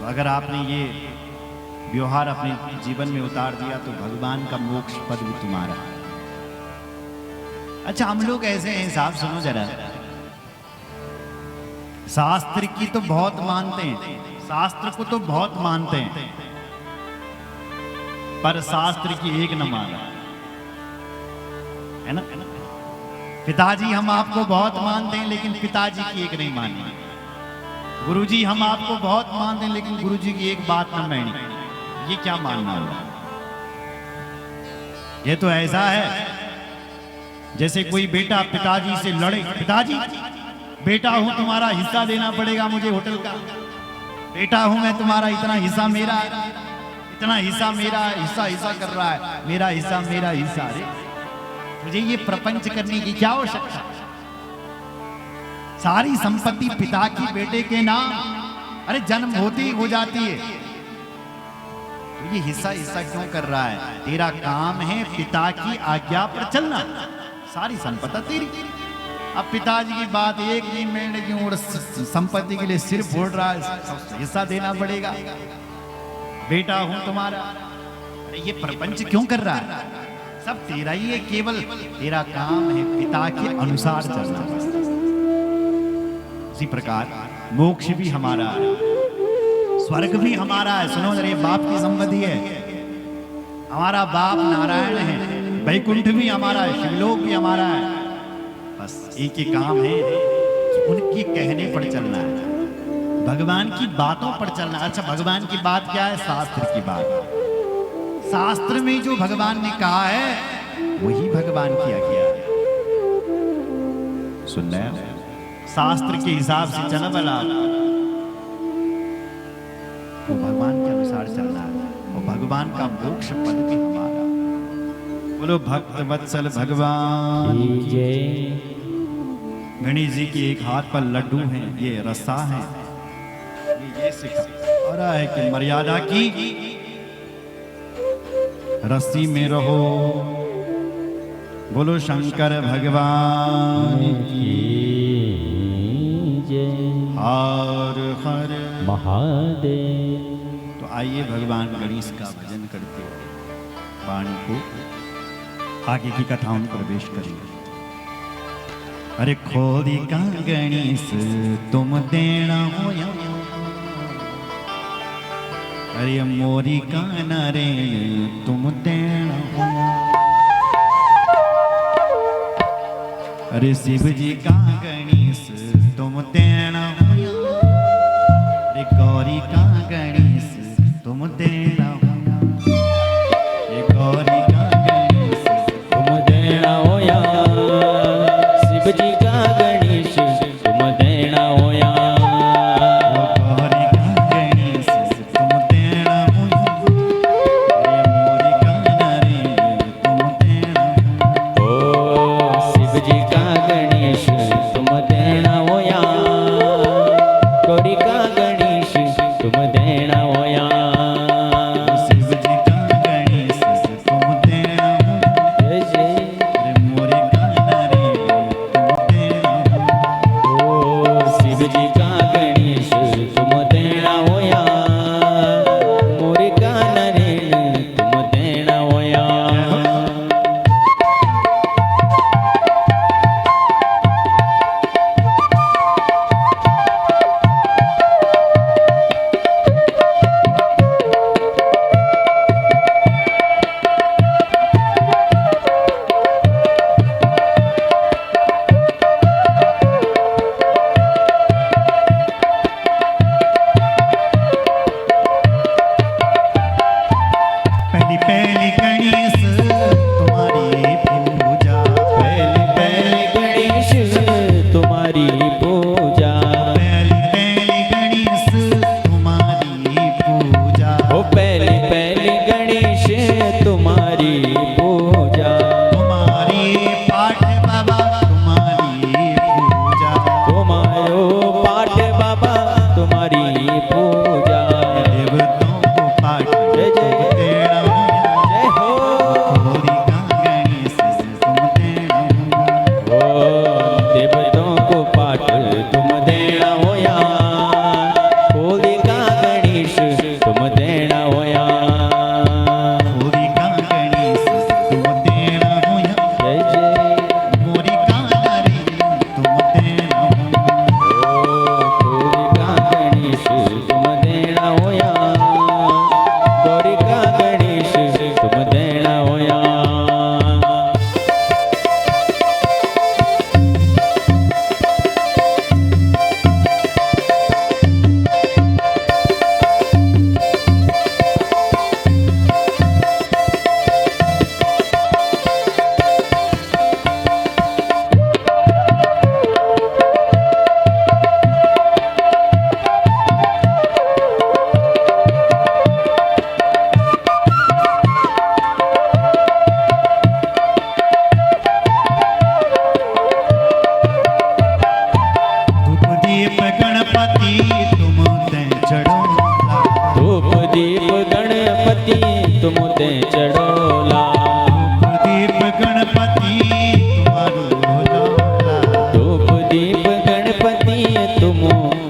अगर आपने ये व्यवहार अपने जीवन में उतार दिया तो भगवान का मोक्ष पद भी तुम्हारा है। अच्छा, हम लोग ऐसे हैं, साहब सुनो जरा, शास्त्र की तो बहुत मानते हैं, शास्त्र को तो बहुत मानते हैं, पर शास्त्र की एक न माना, है ना? पिताजी हम आपको बहुत मानते हैं लेकिन पिताजी की एक नहीं माननी। गुरुजी हम आपको बहुत मानते हैं लेकिन गुरुजी की एक बात न मानी। ये क्या मानना हुआ? ये तो ऐसा है जैसे कोई बेटा पिताजी से लड़े, पिताजी बेटा हूं तुम्हारा हिस्सा देना पड़ेगा मुझे होटल का, बेटा हूं मैं तुम्हारा, इतना हिस्सा मेरा है, इतना हिस्सा मेरा है, हिस्सा कर रहा है, मेरा हिस्सा मेरा हिस्सा। अरे मुझे ये प्रपंच करने की क्या आवश्यकता? सारी संपत्ति पिता की बेटे के नाम, अरे जन्म होते ही हो जाती है, तो ये हिस्सा क्यों कर रहा है? तेरा काम है पिता की आज्ञा पर चलना, सारी संपत्ति तेरी। अब पिताजी की बात एक दिन में क्यों, और संपत्ति के लिए सिर फोड़ रहा है, हिस्सा देना पड़ेगा, बेटा हूं तुम्हारा। अरे ये प्रपंच क्यों कर रहा है? सब तेरा ही है, केवल तेरा काम है पिता के अनुसार चलना। इसी प्रकार मोक्ष भी हमारा है, स्वर्ग भी हमारा है। सुनो जरा, ये बाप की संपत्ति है, हमारा बाप नारायण है, वैकुंठ भी हमारा है, शिवलोक भी हमारा है। बस एक ही काम है, उनके कहने पर चलना है, भगवान की बातों पर चलना। अच्छा, भगवान की बात क्या है? शास्त्र की बात। शास्त्र में जो भगवान ने कहा है वही भगवान की आज्ञा है। सुन रहे हैं? शास्त्र के हिसाब से चला बला, वो भगवान के अनुसार चलना है, और भगवान का मोक्ष पद भी हमारा। बोलो भक्त वत्सल भगवान जय। गणेश जी के एक हाथ पर लड्डू हैं, ये रसा है, ये सिखा रहा है कि मर्यादा की रस्सी में रहो। बोलो शंकर भगवान की जय। हर हर महादेव। तो आइए भगवान गणेश का भजन करते हुए वाणी को आगे की कथाओं में प्रवेश करेंगे। अरे खोदी का गणेश तुम देना हो या, अरे मोरी का नारायण तुम देना हो, अरे शिव जी का गणेश तुम देना हो, अरे गौरी का गणेश तुम देना हो, ये गौरी का गणेश तुम देना हो, शिव जी का गणेश तुम देना हो,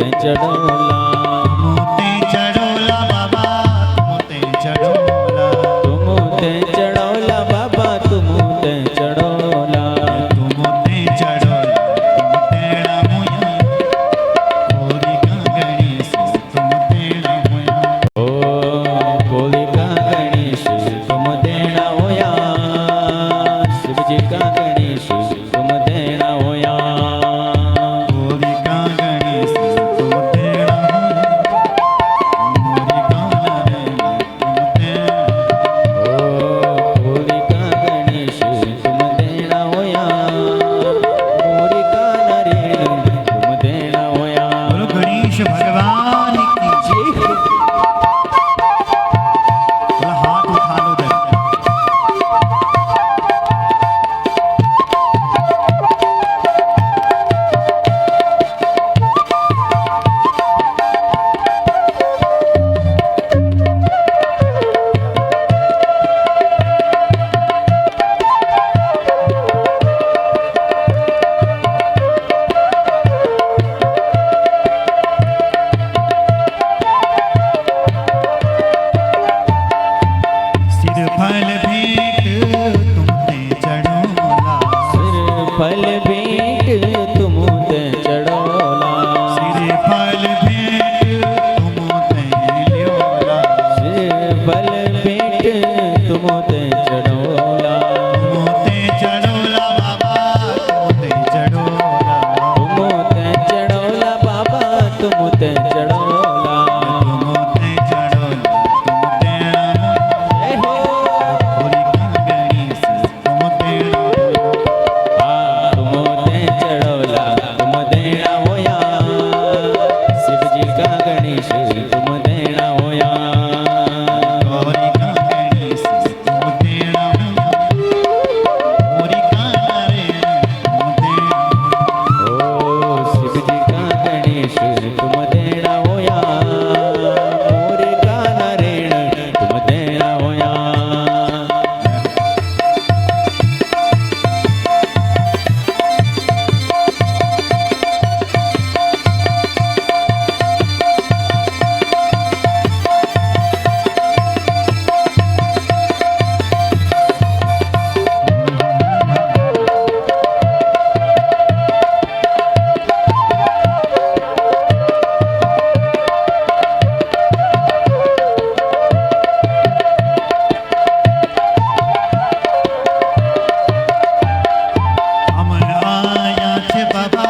ते चढ़ोला, तुम ते चढ़ोला बाबा तुम ते चढ़ोला, तुम ते चढ़ोला बाबा तुम ते चढ़ोला, तुम ते चढ़ोला तुम तेड़ा मुया, कोरी का गणेश तुम तेड़ा मुया, ओ कोली का गणेश तुम देना होया, शिव जी का गणेश तुम देना होया, कोरी का गणेश तुम तेड़ा मुया, मोरी का नरेन तुम तेड़ा, ओ कोली का गणेश तुम देना होया, मोरी का नरेन तुम देना होया। बोलो गणेश भगवान की जय। थोड़ा हाथ उठा लो दर सिर फल भेंट तुम ते चढ़ोला, सिर फल भेंट तुम ते चढ़ोला, सिर फल भेंट तुम ते ल्योला, सिर फल भेंट तुम ते चढ़ोला, तुम ते चढ़ोला बाबा तुम ते चढ़ोला, तुम ते चढ़ोला बाबा तुम ते चढ़ोला, तुम ते चढ़ोला तुम तेड़ा मुया, जय हो। कोरी का गणेश तुम तेड़ा मुया, हाँ, तुम ते चढ़ोला तुम देना होया, शिव जी का गणेश तुम देना होया, कोरी का गणेश तुम तेड़ा मुया, मोरी का नरेन तुम तेड़ा मुया, ओ शिव जी का गणेश तुम देना होया, मोरे का नरेण तुम देना होया। हम आया छे बाबा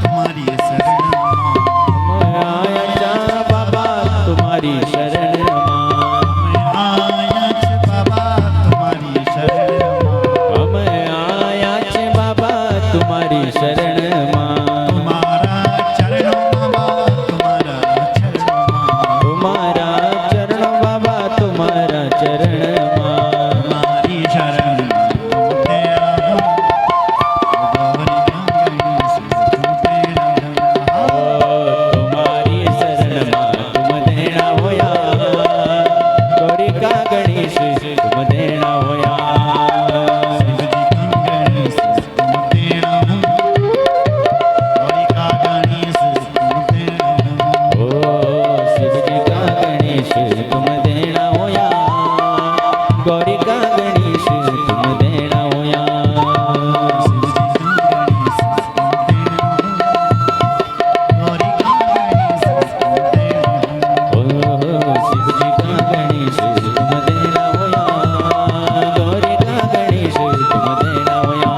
तुम्हारी शरण में, आया जा बाबा तुम्हारी शरण मां, हम आया छे बाबा तुम्हारी शरण में, हम आया छे बाबा तुम्हारी शरण मां, तुम्हारा चरण बाबा तुम्हारा चरण मां, तुम्हारा चरण बाबा तुम्हारा चरण मां, तुम्हारी शरण तुम तेरा हो, गौरी का गणेश तुम तेरा हो, तुम्हारी शरण मां तुम देना होया, गौरी का गणेश तुम देना होया, शिव जी का गणेश तुम तेरा हो, गौरी का गणेश तुम तेरा हो, ओ शिव जी का गणेश तुम देना होया, गौरी का गणेश तुम देना होया, शिव जी का गणेश तुम तेरा हो, गौरी का गणेश तुम तेरा हो, ओ शिव जी का गणेश तुम देना होया, गौरी का गणेश तुम देना होया।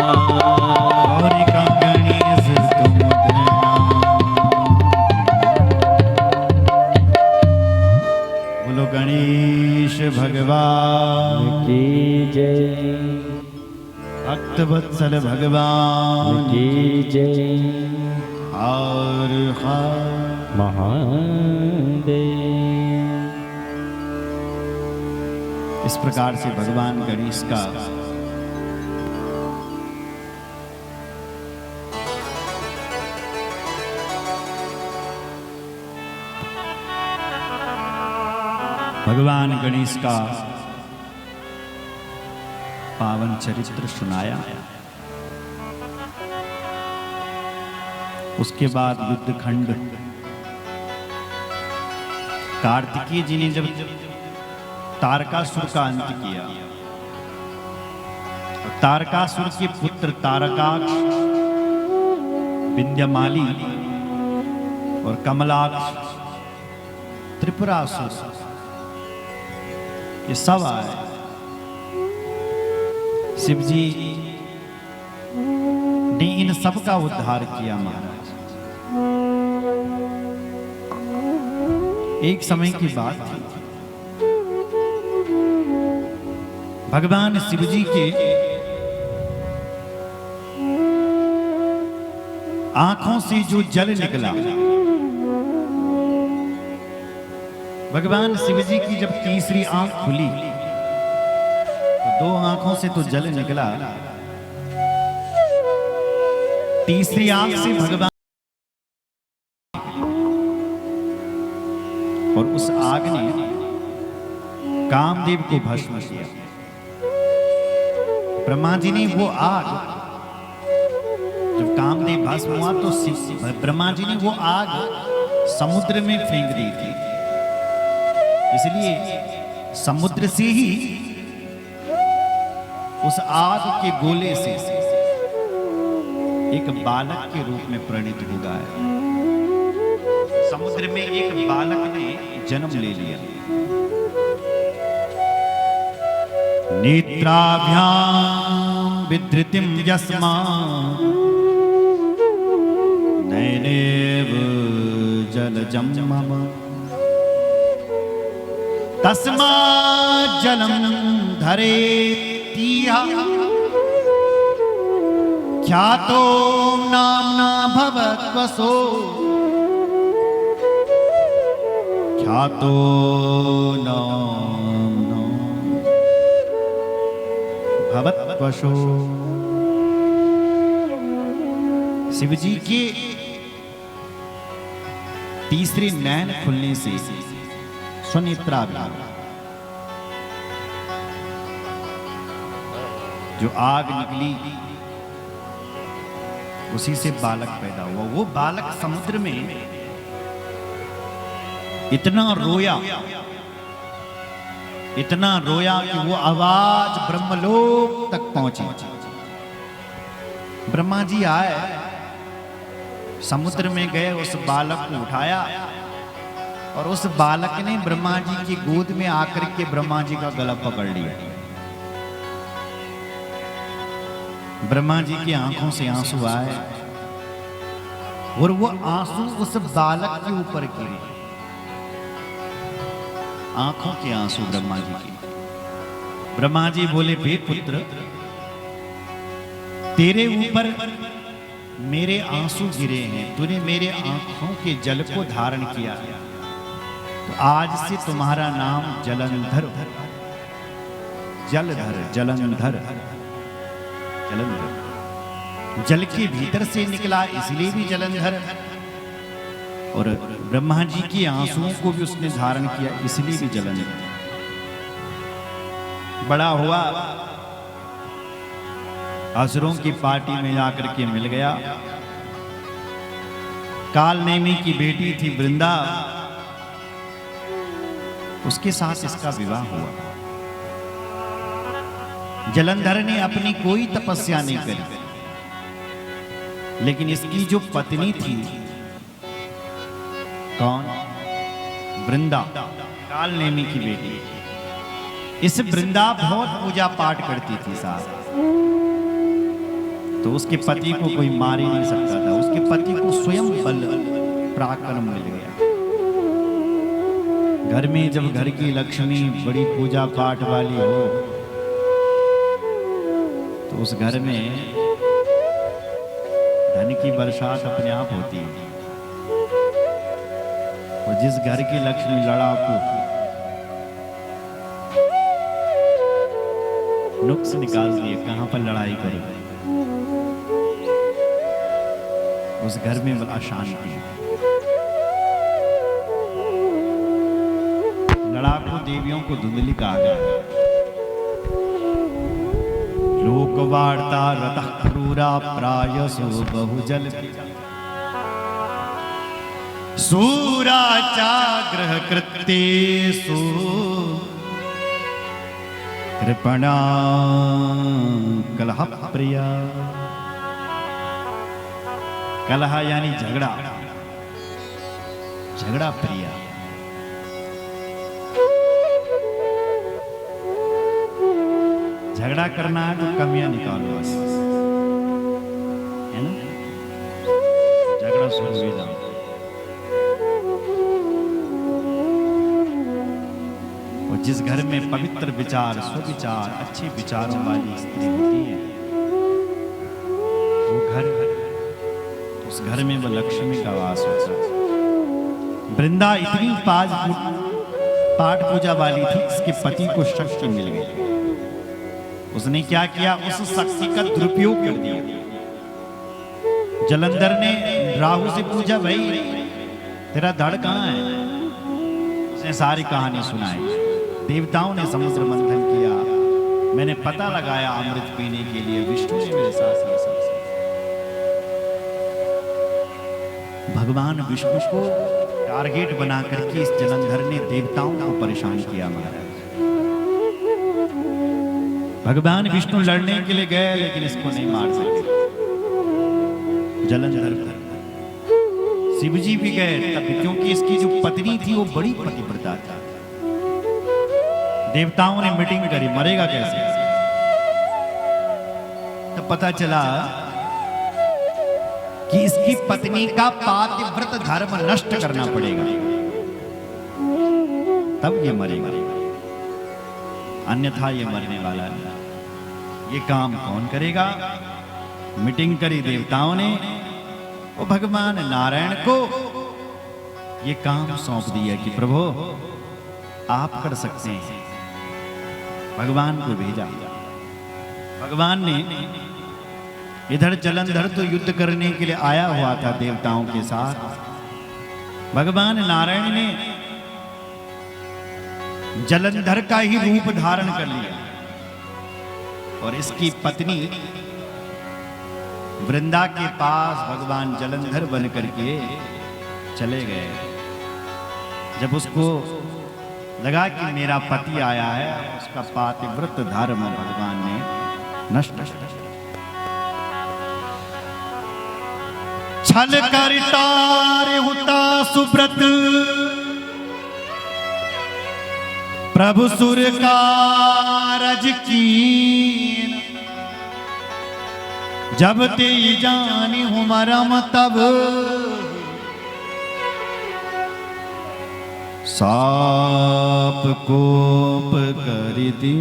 गौरी का गणेश तुम देना। बोलो गणेश भगवान की जय, भक्त वत्सल भगवान की जय, हर हर महादेव। इस प्रकार से भगवान गणेश का भगवान गणेश का पावन चरित्र सुनाया। उसके बाद युद्ध खंड कार्तिकेय जी ने जब तारकासुर का अंत किया, तारकासुर के पुत्र तारकाक्ष, विंध्यमाली और कमलाक्ष, त्रिपुरासुर, ये सब आए। शिव जी ने इन सब का उद्धार किया महाराज। एक समय की बात थी, भगवान शिव जी के आंखों से जो जल निकला, भगवान शिव जी की जब तीसरी आंख खुली तो दो आंखों से तो जल निकला, तीसरी आंख से भगवान और उस आग ने कामदेव को भस्म किया। ब्रह्मा जी ने वो आग, जब कामदेव भस्म हुआ तो ब्रह्मा जी ने वो आग समुद्र में फेंक दी थी। इसलिए समुद्र से ही उस आग के गोले से एक बालक के रूप में परिणित हुआ है। समुद्र में एक बालक ने जन्म ले लिया। नेत्राभ्याम विधृतिम यस्मात् नयनेव जलजं मम तस्मात् जलं धरेत्यह ख्यातो नाम्ना भवत्वसो ख्यातो नाम्ना भवत्वसो। शिव जी के तीसरे नैन खुलने से स्वनेत्राभ्याम, जो आग निकली उसी से बालक पैदा हुआ। वो बालक समुद्र में इतना रोया कि वो आवाज ब्रह्मलोक तक पहुंची। ब्रह्मा जी आए, समुद्र में गए, उस बालक को उठाया और उस बालक ने ब्रह्मा जी की गोद में आकर के ब्रह्मा जी का गला पकड़ लिया। ब्रह्मा जी की आंखों से आंसू आए और वो आंसू उस बालक के ऊपर गिरे। आंखों के आंसू ब्रह्मा जी के। ब्रह्मा जी बोले, बे पुत्र, तेरे ऊपर मेरे आंसू गिरे हैं, तूने मेरे आंखों के जल को धारण किया, तो आज से तुम्हारा नाम जलंधर, जलधर, जलंधर, जलंधर। जल के भीतर से निकला इसलिए भी जलंधर, और ब्रह्मा जी के आंसुओं को भी उसने धारण किया इसलिए भी जलंधर। बड़ा हुआ, असुरों की पार्टी में जाकर के मिल गया। काल नेमी की बेटी थी वृंदा, उसके साथ इसका विवाह हुआ। जलंधर ने अपनी कोई तपस्या नहीं करी, लेकिन इसकी जो पत्नी थी, कौन? वृंदा, काल नेमी की बेटी। इस वृंदा बहुत पूजा पाठ करती थी साहब, तो उसके पति को कोई मार ही नहीं सकता था। उसके पति को स्वयं बल पराक्रम मिल गया। घर में जब घर की लक्ष्मी बड़ी पूजा पाठ वाली हो तो उस घर में धन की बरसात अपने आप होती है। और जिस घर की लक्ष्मी लड़ाकू, नुक्स निकाल दिए कहां पर लड़ाई करेगी, उस घर में बड़ा शांति। लड़ाकू देवियों को धुंधली कहा गया। लोक वार्ता रतः क्रूरा प्रायसो बहुजल। सूराचाग्रह कृत्येषु कृपणा कलह प्रिया। कलह यानी झगड़ा, झगड़ा प्रिया। झगड़ा करना है तो कमियां निकालो बस, है ना? झगड़ा शुरू हो जाओ। और जिस घर में पवित्र विचार, सुविचार, अच्छे विचारों वाली स्त्री होती है, वो घर, उस घर में वो लक्ष्मी का वास होता है। वृंदा इतनी पाठ पूजा वाली थी, इसके पति को शक्ति मिल गई। उसने क्या किया, उस शक्ति का दुरुपयोग कर दिया। जलंधर ने राहु से पूछा, भाई तेरा धड़ कहाँ है? उसने सारी कहानी सुनाई। देवताओं ने समुद्र मंथन किया, मैंने पता लगाया अमृत पीने के लिए विष्णु ने मेरे साथ ये सब। भगवान विष्णु को टारगेट बना करके इस जलंधर ने देवताओं को परेशान किया। महाराज भगवान विष्णु लड़ने के लिए गए, लेकिन इसको नहीं मार सके। जलंधर पर शिव जी भी गए तब, क्योंकि इसकी जो पत्नी थी वो बड़ी पतिव्रता थी। देवताओं ने मीटिंग करी, मरेगा कैसे? तब पता चला कि इसकी पत्नी का पातिव्रत धर्म नष्ट करना पड़ेगा, तब ये मरेगा, अन्यथा ये मरने वाला नहीं। ये काम कौन करेगा? मीटिंग करी देवताओं ने, वो भगवान नारायण को ये काम सौंप दिया कि प्रभु आप कर सकते हैं। भगवान को भेजा। भगवान ने इधर जलंधर तो युद्ध करने के लिए आया हुआ था देवताओं के साथ। भगवान नारायण ने जलंधर का ही रूप धारण कर लिया और इसकी पत्नी वृंदा के पास भगवान जलंधर बन करके चले गए। जब उसको लगा कि मेरा पति आया है, उसका पातिव्रत धर्म भगवान ने नष्ट कर। छल कर तारे हुता सुब्रत प्रभु सुर कारज कीन। जब ते जानी हूँ मरम तब साप कोप कर दी।